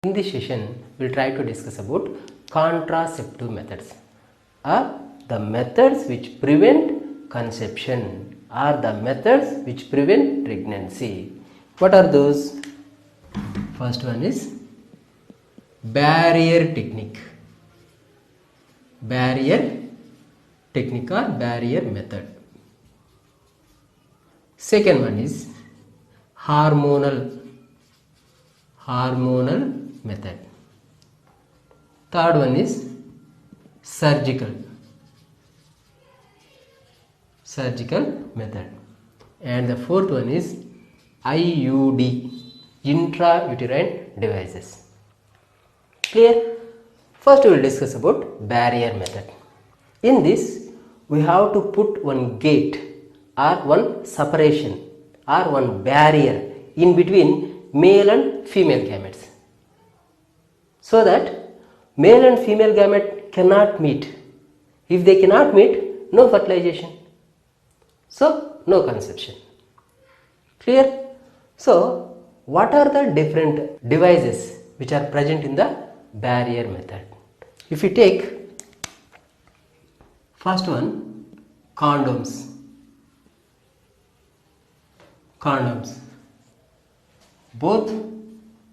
In this session, we'll try to discuss about contraceptive methods, or the methods which prevent conception, or the methods which prevent pregnancy. What are those? First one is barrier technique. Barrier technique or barrier method. Second one is hormonal method. Third one is surgical method, and the fourth one is IUD, intrauterine devices. Clear? First we will discuss about barrier method. In this we have to put one gate or one separation or one barrier in between male and female gametes, so that male and female gamete cannot meet. If they cannot meet, no fertilization, so no conception. Clear? So what are the different devices which are present in the barrier method? If you take first one, condoms. Both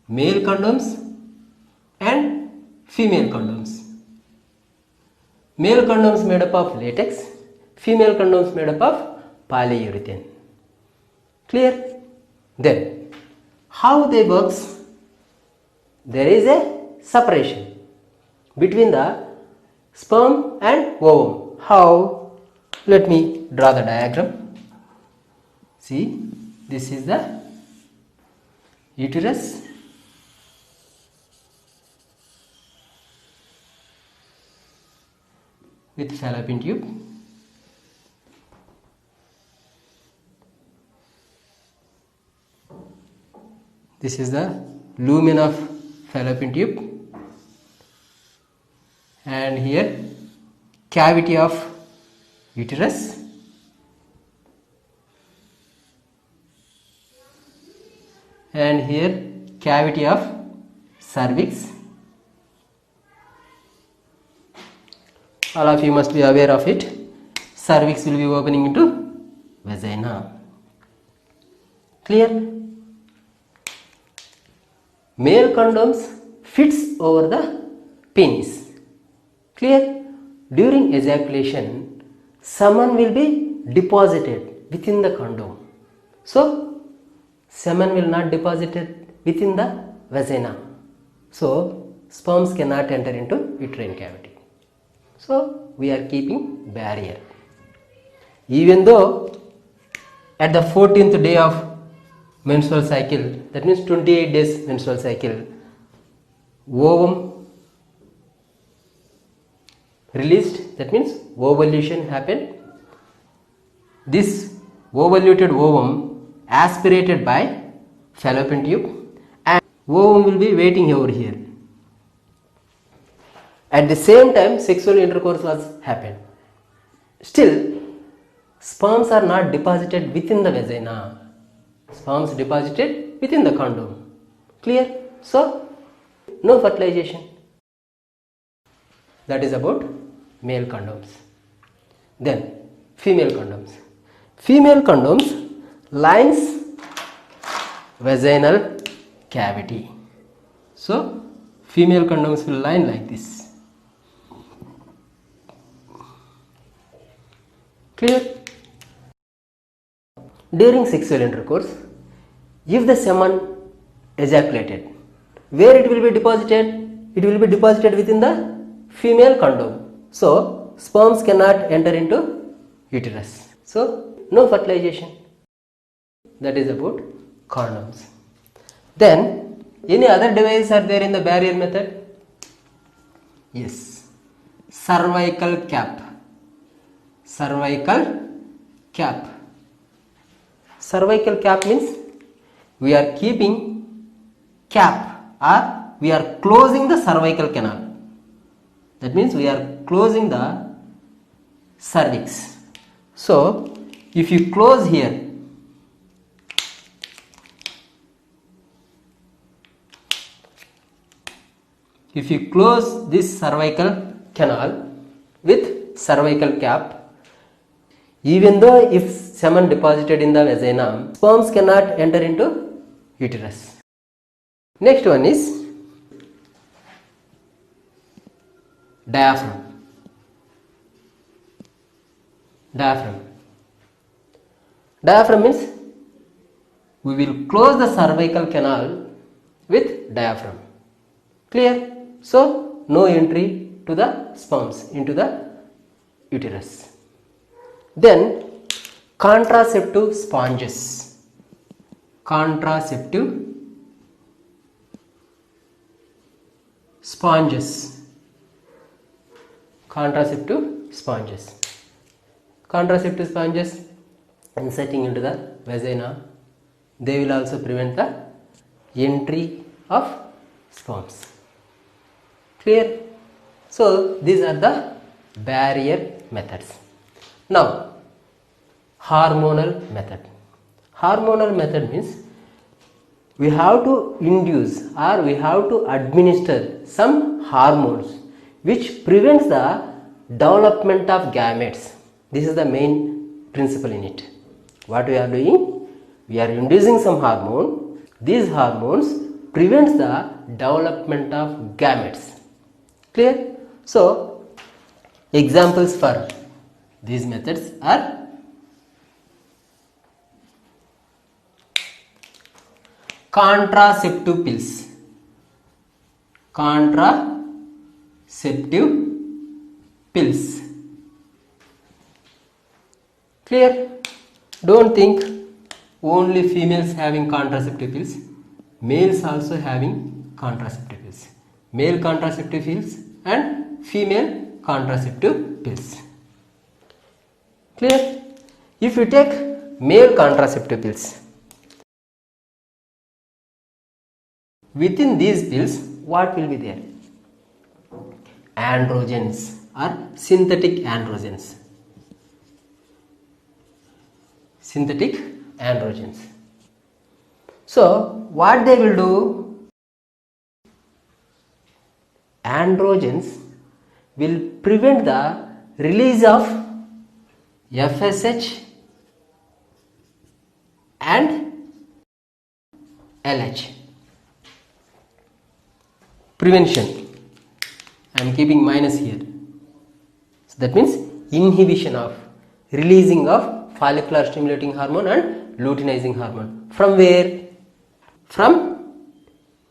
male condoms and female condoms. Male condoms made up of latex, female condoms made up of polyurethane. Clear? Then how they works? There is a separation between the sperm and ovum. How? Let me draw the diagram. See, this is the uterus, with fallopian tube. This is the lumen of fallopian tube, and here cavity of uterus, and here cavity of cervix. All of you must be aware of it. Cervix will be opening into vagina. Clear? Male condoms fits over the penis. Clear? During ejaculation, semen will be deposited within the condom. So semen will not deposited within the vagina. So sperms cannot enter into uterine cavity. So we are keeping barrier. Even though at the 14th day of menstrual cycle, that means 28 days menstrual cycle, ovum released, that means ovulation happened. This ovulated ovum aspirated by fallopian tube, and ovum will be waiting over here. At the same time, sexual intercourse was happened. Still, sperms are not deposited within the vagina. Sperms deposited within the condom. Clear? So, no fertilization. That is about male condoms. Then, female condoms. Female condoms lines vaginal cavity. So, female condoms will line like this. Clear? During sexual intercourse, if the semen ejaculated, where it will be deposited? It will be deposited within the female condom. So sperms cannot enter into uterus. So no fertilization. That is about condoms. Then any other devices are there in the barrier method? Yes. Cervical cap. Cervical cap. Cervical cap means we are keeping cap, or we are closing the cervical canal. That means we are closing the cervix. So if you close here, if you close this cervical canal with cervical cap, even though if semen deposited in the vagina, sperms cannot enter into uterus. Next one is diaphragm. Diaphragm means we will close the cervical canal with diaphragm. Clear? So no entry to the sperms into the uterus. Then contraceptive sponges. Contraceptive sponges. Contraceptive sponges inserting into the vagina, they will also prevent the entry of sperms. Clear? So these are the barrier methods. Now hormonal method. Hormonal method means we have to induce or we have to administer some hormones which prevents the development of gametes. This is the main principle in it. What we are doing? We are inducing some hormone. These hormones prevents the development of gametes. Clear? So examples for these methods are contraceptive pills. Contraceptive pills. Clear? Don't think only females having contraceptive pills. Males also having contraceptive pills. Male contraceptive pills and female contraceptive pills. Clear? If you take male contraceptive pills, within these pills, what will be there? Androgens or synthetic androgens. Synthetic androgens. So what they will do? Androgens will prevent the release of FSH and LH. Prevention. I am keeping minus here. So that means inhibition of releasing of follicular stimulating hormone and luteinizing hormone. From where? From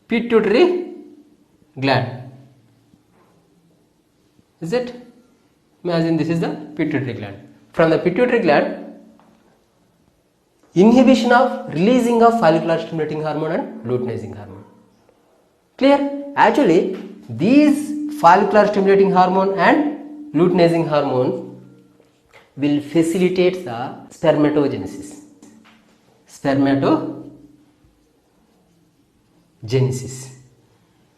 pituitary gland. Is it? Imagine this is the pituitary gland. From the pituitary gland, inhibition of releasing of follicular stimulating hormone and luteinizing hormone. Clear? Actually, these follicular stimulating hormone and luteinizing hormone will facilitate the spermatogenesis.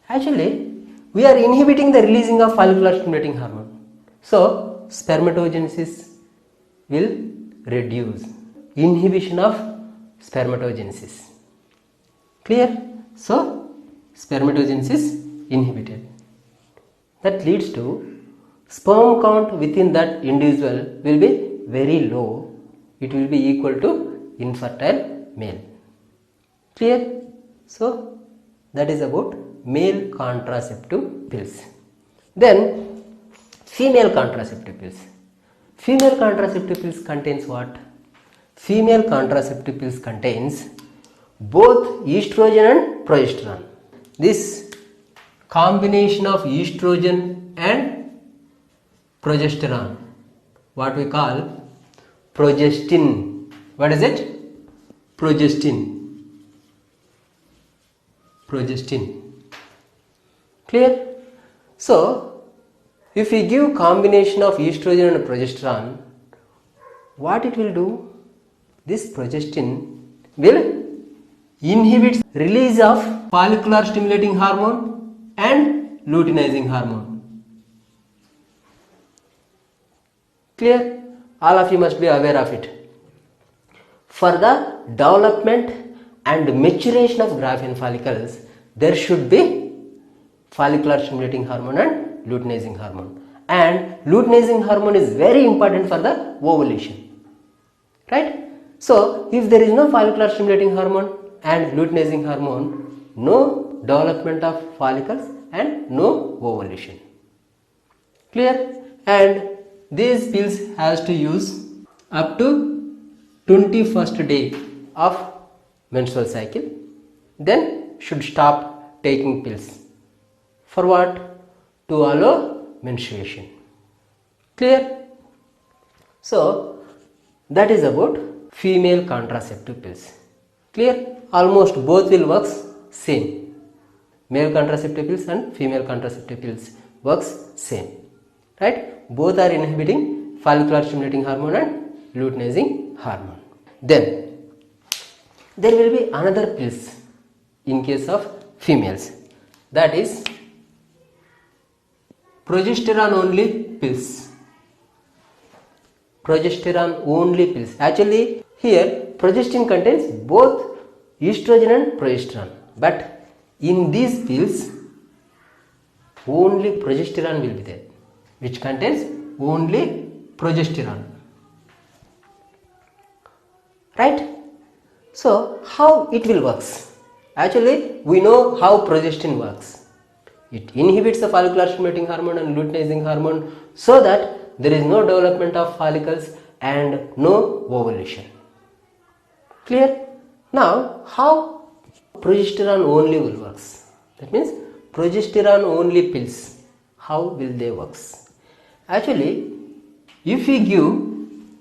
Actually, we are inhibiting the releasing of follicular stimulating hormone. So, spermatogenesis will reduce. Inhibition of spermatogenesis. Clear? So, spermatogenesis inhibited. That leads to sperm count within that individual will be very low. It will be equal to infertile male. Clear? So that is about male contraceptive pills. Then female contraceptive pills. Female contraceptive pills contains what? Female contraceptive pills contains both estrogen and progesterone. This combination of estrogen and progesterone, what we call progestin. What is it? Progestin. Clear? So if we give combination of estrogen and progesterone, what it will do? This progestin will inhibit release of follicular stimulating hormone and luteinizing hormone. Clear? All of you must be aware of it. For the development and maturation of Graafian follicles, there should be follicular stimulating hormone and luteinizing hormone. And luteinizing hormone is very important for the ovulation, right? So if there is no follicular stimulating hormone and luteinizing hormone, no development of follicles and no ovulation. Clear? And these pills has to use up to 21st day of menstrual cycle, then should stop taking pills. For what? To allow menstruation. Clear? So that is about female contraceptive pills. Clear? Almost both will works same. Male contraceptive pills and female contraceptive pills works same. Right? Both are inhibiting follicular stimulating hormone and luteinizing hormone. Then there will be another pills in case of females, that is progesterone only pills. Progesterone only pills. Actually here progestin contains both estrogen and progesterone, but in these pills only progesterone will be there, which contains only progesterone. Right? So how it will works? Actually we know how progestin works. It inhibits the follicular stimulating hormone and luteinizing hormone so that there is no development of follicles and no ovulation. Clear? Now how progesterone only will works? That means progesterone only pills, how will they works? Actually if we give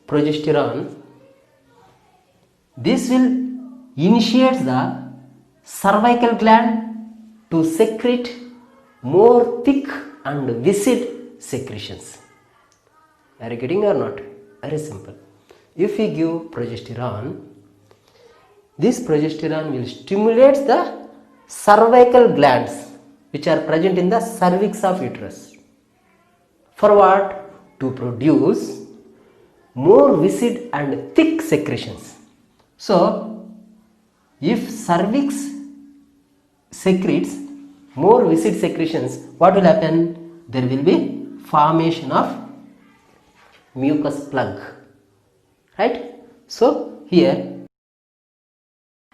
progesterone, this will initiate the cervical gland to secrete more thick and viscid secretions. Are you getting or not? Very simple. If we give progesterone, this progesterone will stimulate the cervical glands which are present in the cervix of uterus. For what? To produce more viscid and thick secretions. So if cervix secretes more viscid secretions, what will happen? There will be formation of mucus plug, right? So here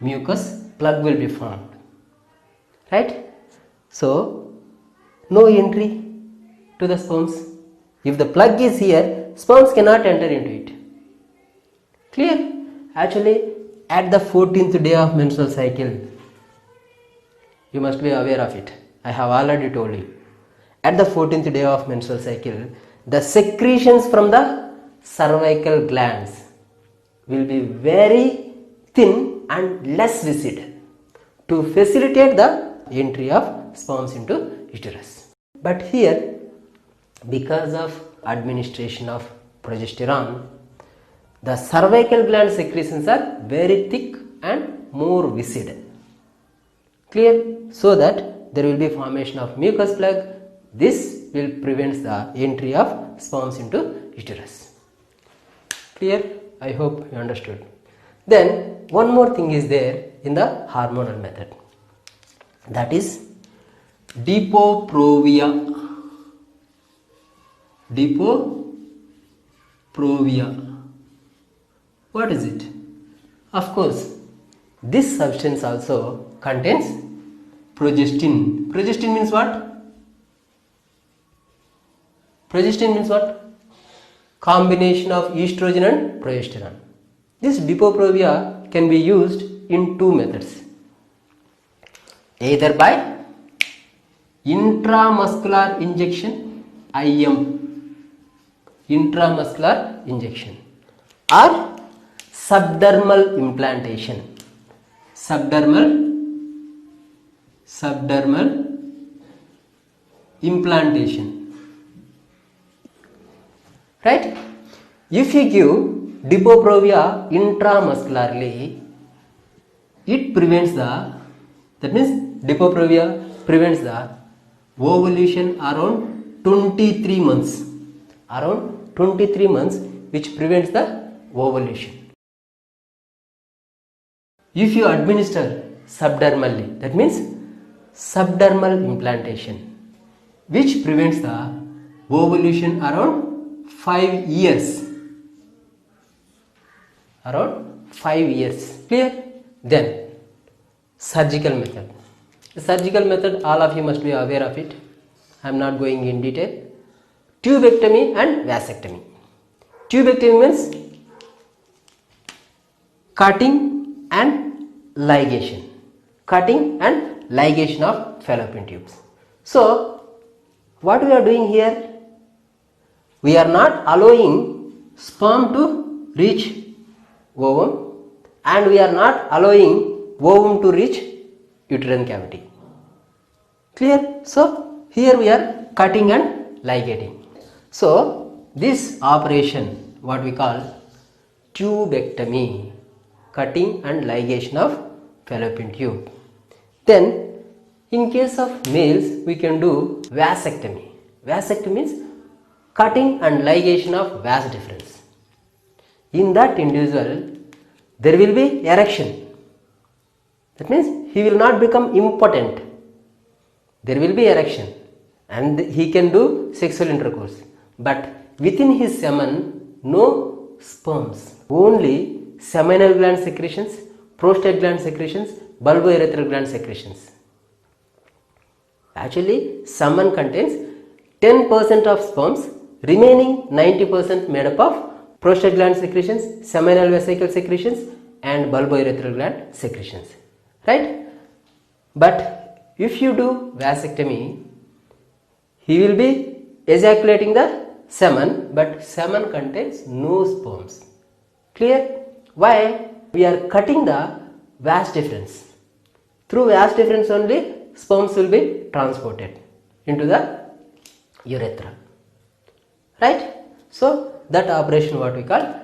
mucus plug will be formed, right? So no entry to the sperms. If the plug is here, sperms cannot enter into it. Clear? Actually at the 14th day of menstrual cycle, you must be aware of it. I have already told you. At the 14th day of menstrual cycle, the secretions from the cervical glands will be very thin and less viscid to facilitate the entry of sperms into uterus. But here, because of administration of progesterone, the cervical gland secretions are very thick and more viscid. Clear? So that there will be formation of mucus plug. This will prevent the entry of sperms into uterus. Clear? I hope you understood. Then one more thing is there in the hormonal method, that is Depo-Provia. Depo-Provia. What is it? Of course, this substance also contains progestin. Progestin means what? Progestin means what? Combination of estrogen and progesterone. This Depo-Provia can be used in two methods. Either by intramuscular injection, IM, intramuscular injection, or subdermal implantation, subdermal implantation, right? If you give Depo-Provia intramuscularly, it prevents the, that means Depo-Provia prevents the ovulation around 23 months, around 23 months, which prevents the ovulation. If you administer subdermally, that means subdermal implantation, which prevents the ovulation around 5 years. Around 5 years. Clear? Then surgical method. The surgical method, all of you must be aware of it. I am not going in detail. Tubectomy and vasectomy. Tubectomy means cutting and ligation. Cutting and ligation of fallopian tubes. So, what we are doing here? We are not allowing sperm to reach ovum, and we are not allowing ovum to reach uterine cavity. Clear? So, here we are cutting and ligating. So, this operation, what we call tubectomy, cutting and ligation of fallopian tube. Then, in case of males, we can do vasectomy. Vasectomy means cutting and ligation of vas deferens. In that individual, there will be erection. That means he will not become impotent. There will be erection and he can do sexual intercourse. But within his semen, no sperms. Only seminal gland secretions, prostate gland secretions, bulbourethral gland secretions. Actually, semen contains 10% of sperms, remaining 90% made up of prostate gland secretions, seminal vesicle secretions and bulbourethral gland secretions. Right? But if you do vasectomy, he will be ejaculating the semen, but semen contains no sperms. Clear? Why? We are cutting the vas deferens. Through vas deferens only sperms will be transported into the urethra. Right? So, that operation what we call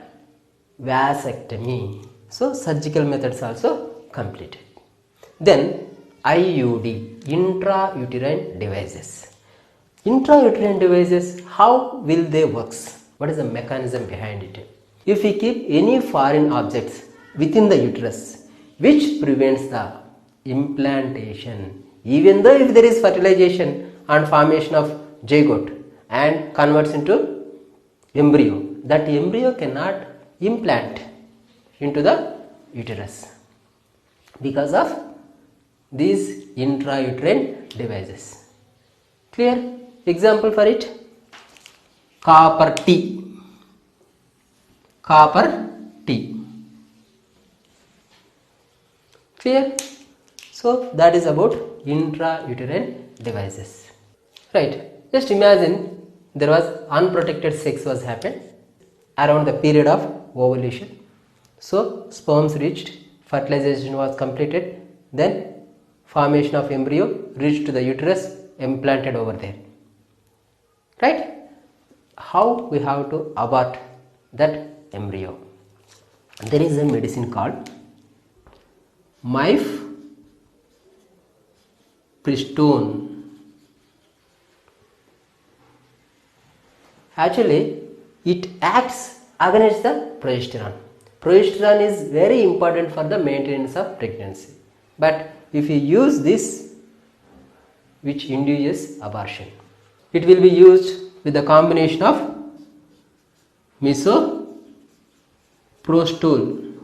vasectomy. So, surgical methods also completed. Then IUD, intrauterine devices. Intrauterine devices, how will they work? What is the mechanism behind it? If we keep any foreign objects within the uterus, which prevents the implantation, even though if there is fertilization and formation of zygote and converts into embryo, that embryo cannot implant into the uterus because of these intrauterine devices. Clear? Example for it, copper T. Copper T. Clear? So that is about intrauterine devices. Right? Just imagine there was unprotected sex was happened around the period of ovulation. So sperms reached, fertilization was completed, then formation of embryo reached to the uterus, implanted over there. Right? How we have to abort that embryo? There is a medicine called mifepristone. Actually, it acts against the progesterone. Progesterone is very important for the maintenance of pregnancy. But if you use this, which induces abortion, it will be used with the combination of misoprostol.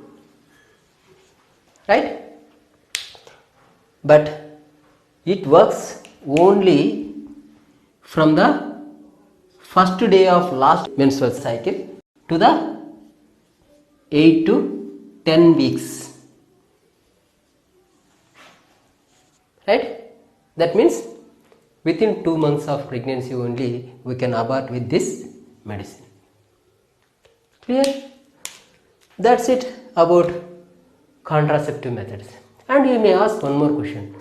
Right? But it works only from the first day of last menstrual cycle to the 8 to 10 weeks. Right? That means within 2 months of pregnancy only we can abort with this medicine. Clear? That's it about contraceptive methods. And you may ask one more question.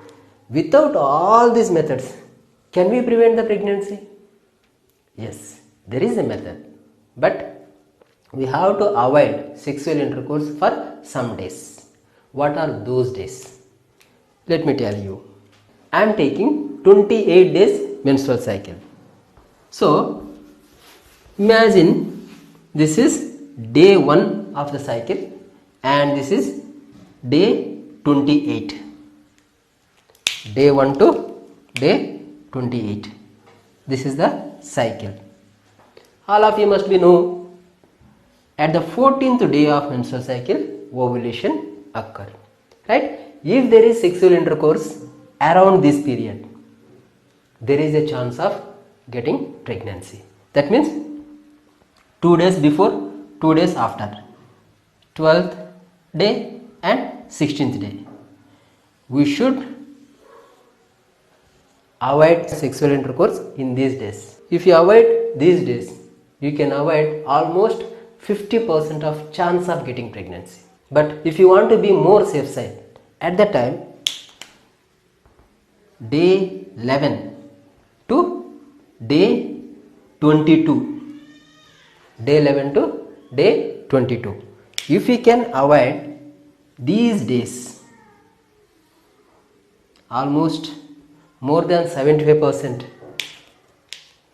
Without all these methods, can we prevent the pregnancy? Yes, there is a method. But we have to avoid sexual intercourse for some days. What are those days? Let me tell you. I am taking 28 days menstrual cycle. So, imagine this is day 1 of the cycle and this is day 28. Day 1 to day 28. This is the cycle. All of you must be know at the 14th day of menstrual cycle ovulation occur, right? If there is sexual intercourse around this period, there is a chance of getting pregnancy. That means 2 days before, 2 days after, 12th day and 16th day. We should avoid sexual intercourse in these days. If you avoid these days, you can avoid almost 50% of chance of getting pregnancy. But if you want to be more safe side, at that time, day 11 to day 22, day 11 to day 22. If we can avoid these days, almost more than 75%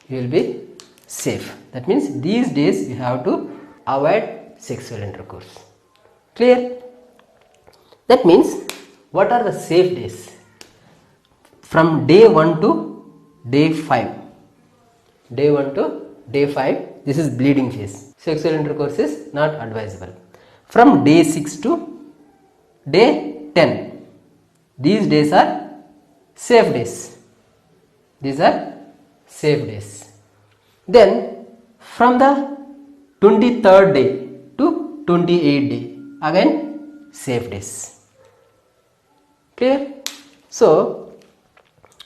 you will be safe. That means these days you have to avoid sexual intercourse. Clear? That means what are the safe days? From day 1 to day 5. Day 1 to day 5, this is bleeding phase. Sexual intercourse is not advisable. From day 6 to day 10, these days are safe days. These are safe days. Then from the 23rd day to 28th day, again safe days. Clear? So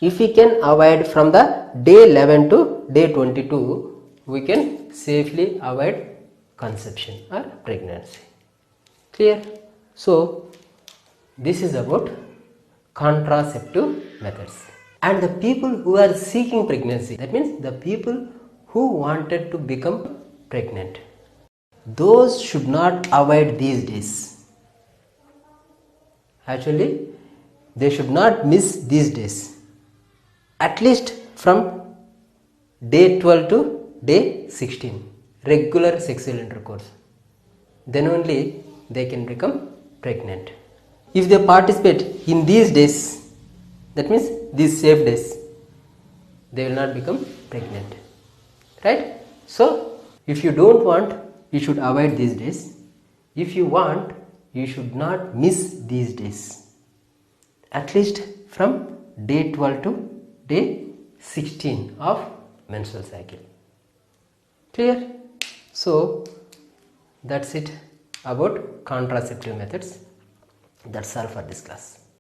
if we can avoid from the day 11 to day 22, we can safely avoid conception or pregnancy. Clear? So this is about contraceptive methods. And the people who are seeking pregnancy, that means the people who wanted to become pregnant, those should not avoid these days. Actually, they should not miss these days. At least from day 12 to day 16, regular sexual intercourse. Then only they can become pregnant. If they participate in these days, that means these safe days, they will not become pregnant. Right? So, if you don't want, you should avoid these days. If you want, you should not miss these days. At least from day 12 to day 16 of menstrual cycle. Clear? So, that's it about contraceptive methods. That's all for this class.